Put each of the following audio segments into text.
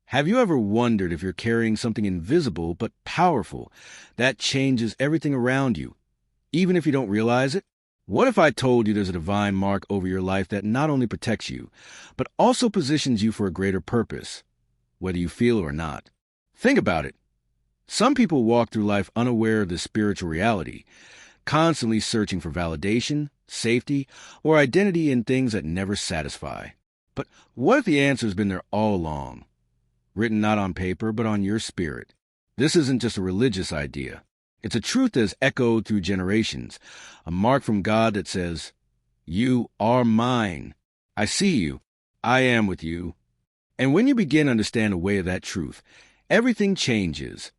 Have you ever wondered if you're carrying something invisible but powerful that changes everything around you, even if you don't realize it? What if I told you there's a divine mark over your life that not only protects you, but also positions you for a greater purpose, whether you feel it or not? Think about it. Some people walk through life unaware of this spiritual reality, constantly searching for validation, safety, or identity in things that never satisfy. But what if the answer's been there all along? Written not on paper, but on your spirit. This isn't just a religious idea. It's a truth that has echoed through generations, a mark from God that says, "You are mine. I see you. I am with you." And when you begin to understand the way of that truth, everything changes.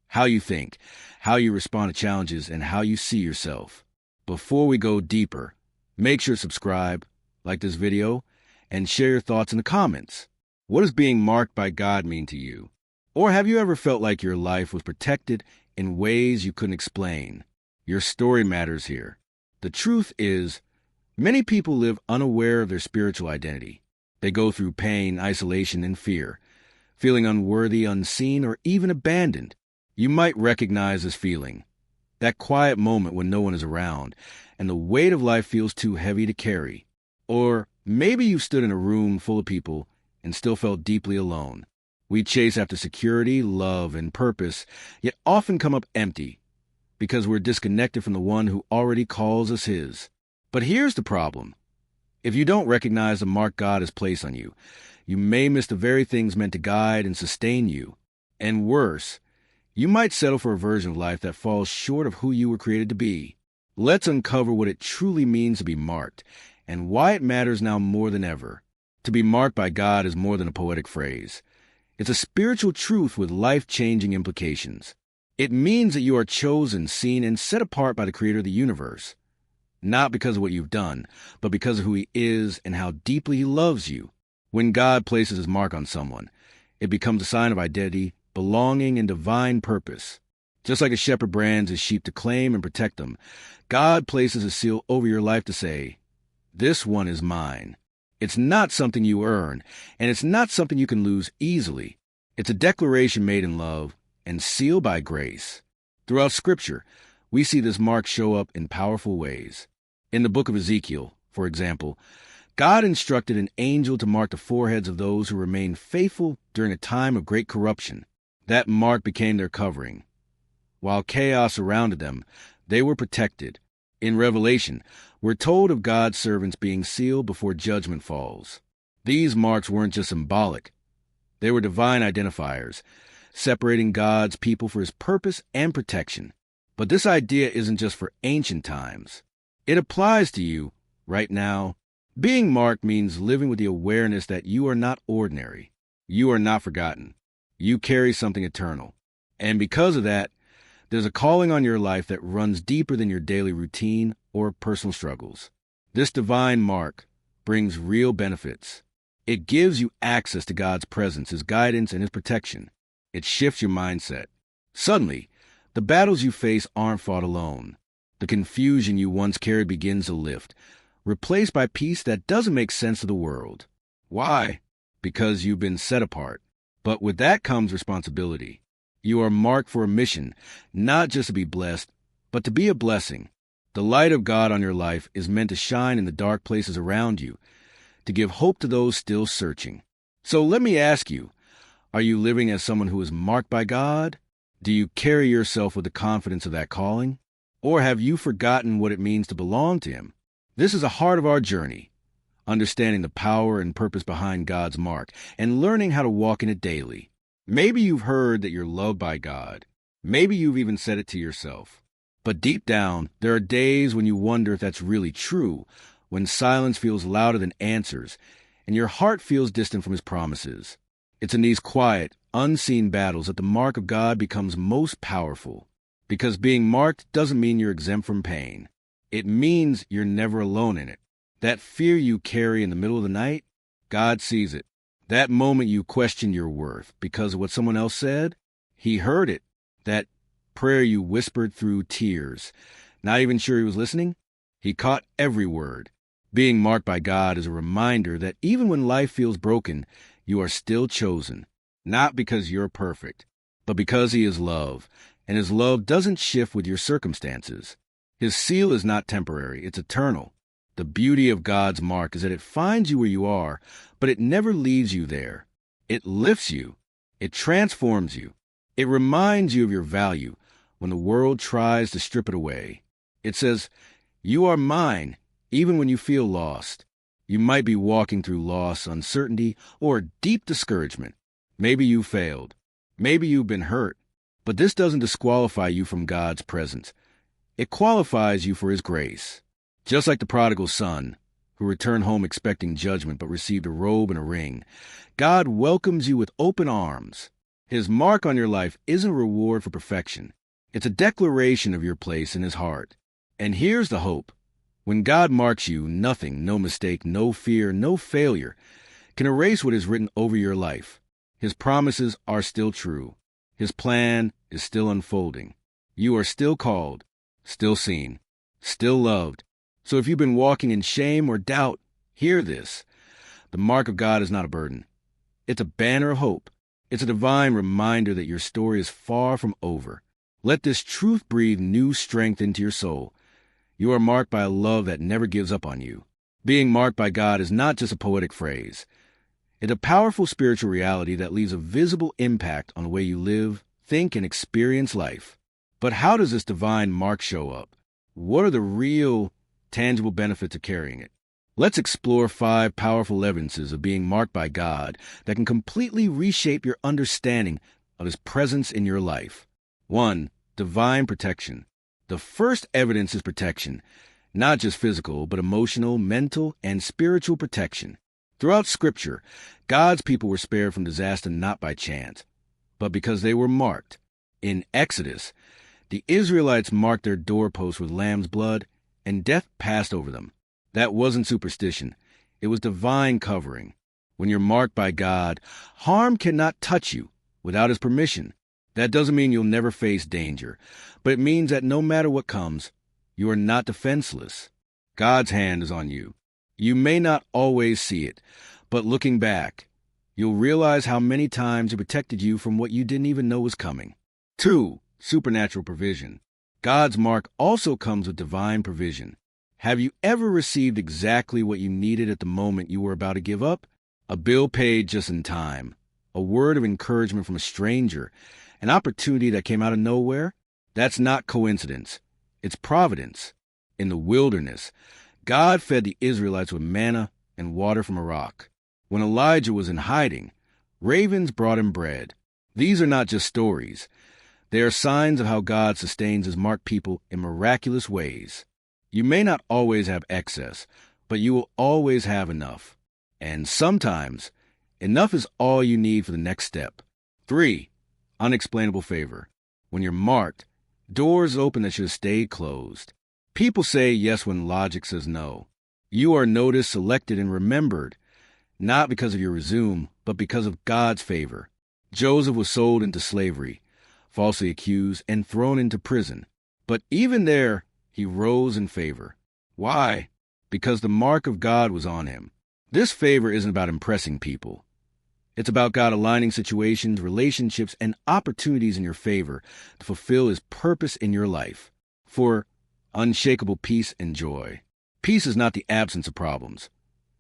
How you think, how you respond to challenges, and how you see yourself. Before we go deeper, make sure to subscribe, like this video, and share your thoughts in the comments. What does being marked by God mean to you? Or have you ever felt like your life was protected in ways you couldn't explain? Your story matters here. The truth is, many people live unaware of their spiritual identity. They go through pain, isolation, and fear, feeling unworthy, unseen, or even abandoned. You might recognize this feeling, that quiet moment when no one is around, and the weight of life feels too heavy to carry. Or maybe you've stood in a room full of people and still felt deeply alone. We chase after security, love, and purpose, yet often come up empty because we're disconnected from the one who already calls us his. But here's the problem. If you don't recognize the mark God has placed on you, you may miss the very things meant to guide and sustain you. And worse, you might settle for a version of life that falls short of who you were created to be. Let's uncover what it truly means to be marked and why it matters now more than ever. To be marked by God is more than a poetic phrase. It's a spiritual truth with life-changing implications. It means that you are chosen, seen, and set apart by the Creator of the universe. Not because of what you've done, but because of who He is and how deeply He loves you. When God places His mark on someone, it becomes a sign of identity, belonging, and divine purpose. Just like a shepherd brands his sheep to claim and protect them, God places a seal over your life to say, "This one is mine." It's not something you earn, and it's not something you can lose easily. It's a declaration made in love and sealed by grace. Throughout Scripture, we see this mark show up in powerful ways. In the book of Ezekiel, for example, God instructed an angel to mark the foreheads of those who remained faithful during a time of great corruption. That mark became their covering. While chaos surrounded them, they were protected. In Revelation, we're told of God's servants being sealed before judgment falls. These marks weren't just symbolic. They were divine identifiers, separating God's people for His purpose and protection. But this idea isn't just for ancient times. It applies to you right now. Being marked means living with the awareness that you are not ordinary. You are not forgotten. You carry something eternal. And because of that, there's a calling on your life that runs deeper than your daily routine or personal struggles. This divine mark brings real benefits. It gives you access to God's presence, His guidance, and His protection. It shifts your mindset. Suddenly, the battles you face aren't fought alone. The confusion you once carried begins to lift, replaced by peace that doesn't make sense to the world. Why? Because you've been set apart. But with that comes responsibility. You are marked for a mission, not just to be blessed, but to be a blessing. The light of God on your life is meant to shine in the dark places around you, to give hope to those still searching. So let me ask you, are you living as someone who is marked by God? Do you carry yourself with the confidence of that calling? Or have you forgotten what it means to belong to Him? This is the heart of our journey, understanding the power and purpose behind God's mark and learning how to walk in it daily. Maybe you've heard that you're loved by God. Maybe you've even said it to yourself. But deep down, there are days when you wonder if that's really true, when silence feels louder than answers, and your heart feels distant from His promises. It's in these quiet, unseen battles that the mark of God becomes most powerful. Because being marked doesn't mean you're exempt from pain. It means you're never alone in it. That fear you carry in the middle of the night, God sees it. That moment you question your worth because of what someone else said, He heard it. That prayer you whispered through tears, not even sure He was listening, He caught every word. Being marked by God is a reminder that even when life feels broken, you are still chosen. not because you're perfect, but because he is love, and his love doesn't shift with your circumstances. His seal is not temporary, it's eternal. The beauty of God's mark is that it finds you where you are, but it never leaves you there. It lifts you. It transforms you. It reminds you of your value when the world tries to strip it away. It says, "You are mine," even when you feel lost. You might be walking through loss, uncertainty, or deep discouragement. Maybe you failed. Maybe you've been hurt. But this doesn't disqualify you from God's presence. It qualifies you for his grace. Just like the prodigal son, who returned home expecting judgment but received a robe and a ring, God welcomes you with open arms. His mark on your life isn't a reward for perfection. It's a declaration of your place in his heart. And here's the hope. When God marks you, nothing, no mistake, no fear, no failure can erase what is written over your life. His promises are still true. His plan is still unfolding. You are still called, still seen, still loved. So if you've been walking in shame or doubt, hear this. The mark of God is not a burden. It's a banner of hope. It's a divine reminder that your story is far from over. Let this truth breathe new strength into your soul. You are marked by a love that never gives up on you. Being marked by God is not just a poetic phrase. It's a powerful spiritual reality that leaves a visible impact on the way you live, think, and experience life. But how does this divine mark show up? What are the real, tangible benefits of carrying it? Let's explore 5 powerful evidences of being marked by God that can completely reshape your understanding of his presence in your life. 1. Divine protection. The first evidence is protection, not just physical, but emotional, mental, and spiritual protection. Throughout Scripture, God's people were spared from disaster not by chance, but because they were marked. In Exodus, the Israelites marked their doorposts with lamb's blood, and death passed over them. That wasn't superstition. It was divine covering. When you're marked by God, harm cannot touch you without his permission. That doesn't mean you'll never face danger, but it means that no matter what comes, you are not defenseless. God's hand is on you. You may not always see it, but looking back, you'll realize how many times he protected you from what you didn't even know was coming. 2. Supernatural provision. God's mark also comes with divine provision. Have you ever received exactly what you needed at the moment you were about to give up? A bill paid just in time, a word of encouragement from a stranger, an opportunity that came out of nowhere? That's not coincidence. It's providence. In the wilderness, God fed the Israelites with manna and water from a rock. When Elijah was in hiding, ravens brought him bread. These are not just stories. They are signs of how God sustains his marked people in miraculous ways. You may not always have excess, but you will always have enough. And sometimes, enough is all you need for the next step. 3. Unexplainable favor. When you're marked, doors open that should have stayed closed. People say yes when logic says no. You are noticed, selected, and remembered, not because of your resume, but because of God's favor. Joseph was sold into slavery, falsely accused, and thrown into prison. But even there, he rose in favor. Why? Because the mark of God was on him. This favor isn't about impressing people. It's about God aligning situations, relationships, and opportunities in your favor to fulfill his purpose in your life. For unshakable peace and joy. Peace is not the absence of problems.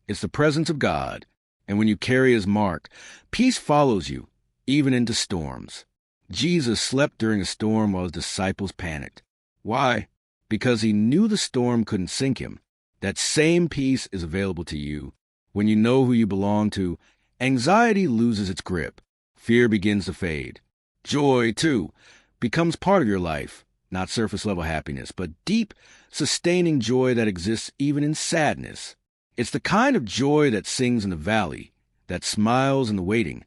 It's the presence of God. And when you carry his mark, peace follows you, even into storms. Jesus slept during a storm while his disciples panicked. Why? Because he knew the storm couldn't sink him. That same peace is available to you. When you know who you belong to, anxiety loses its grip. Fear begins to fade. Joy, too, becomes part of your life. Not surface-level happiness, but deep, sustaining joy that exists even in sadness. It's the kind of joy that sings in the valley, that smiles in the waiting,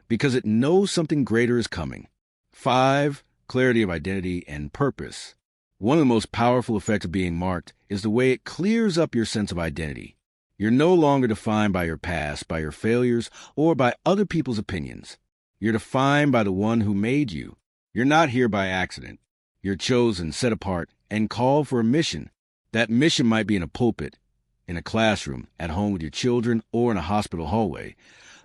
because it knows something greater is coming. 5. Clarity of identity and purpose. One of the most powerful effects of being marked is the way it clears up your sense of identity. You're no longer defined by your past, by your failures, or by other people's opinions. You're defined by the one who made you. You're not here by accident. You're chosen, set apart, and called for a mission. That mission might be in a pulpit, in a classroom, at home with your children, or in a hospital hallway.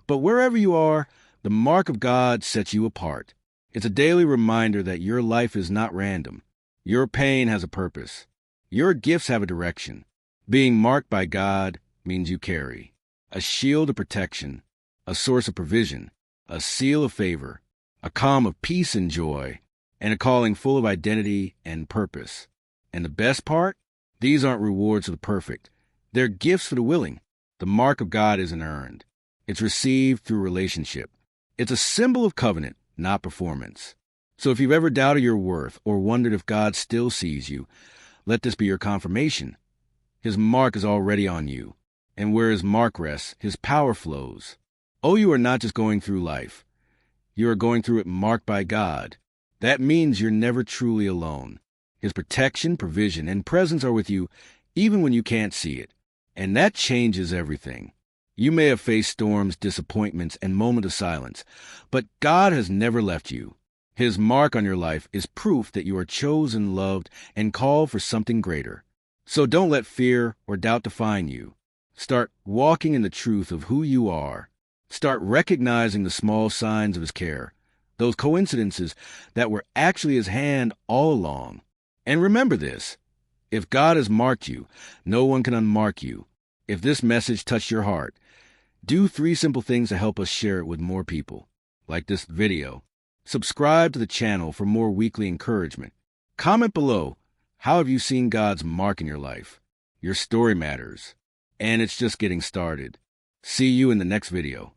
But wherever you are, The mark of God sets you apart. It's a daily reminder that your life is not random. Your pain has a purpose. Your gifts have a direction. Being marked by God means you carry a shield of protection, a source of provision, a seal of favor, a calm of peace and joy, and a calling full of identity and purpose. And the best part? These aren't rewards for the perfect. They're gifts for the willing. The mark of God isn't earned. It's received through relationship. It's a symbol of covenant, not performance. So if you've ever doubted your worth or wondered if God still sees you, let this be your confirmation. His mark is already on you. And where his mark rests, his power flows. Oh, you are not just going through life. You are going through it marked by God. That means you're never truly alone. His protection, provision, and presence are with you even when you can't see it. And that changes everything. You may have faced storms, disappointments, and moments of silence, but God has never left you. His mark on your life is proof that you are chosen, loved, and called for something greater. So don't let fear or doubt define you. Start walking in the truth of who you are. Start recognizing the small signs of his care, those coincidences that were actually his hand all along. And remember this, if God has marked you, no one can unmark you. If this message touched your heart, do 3 simple things to help us share it with more people, like this video. Subscribe to the channel for more weekly encouragement. Comment below, how have you seen God's mark in your life? Your story matters, and it's just getting started. See you in the next video.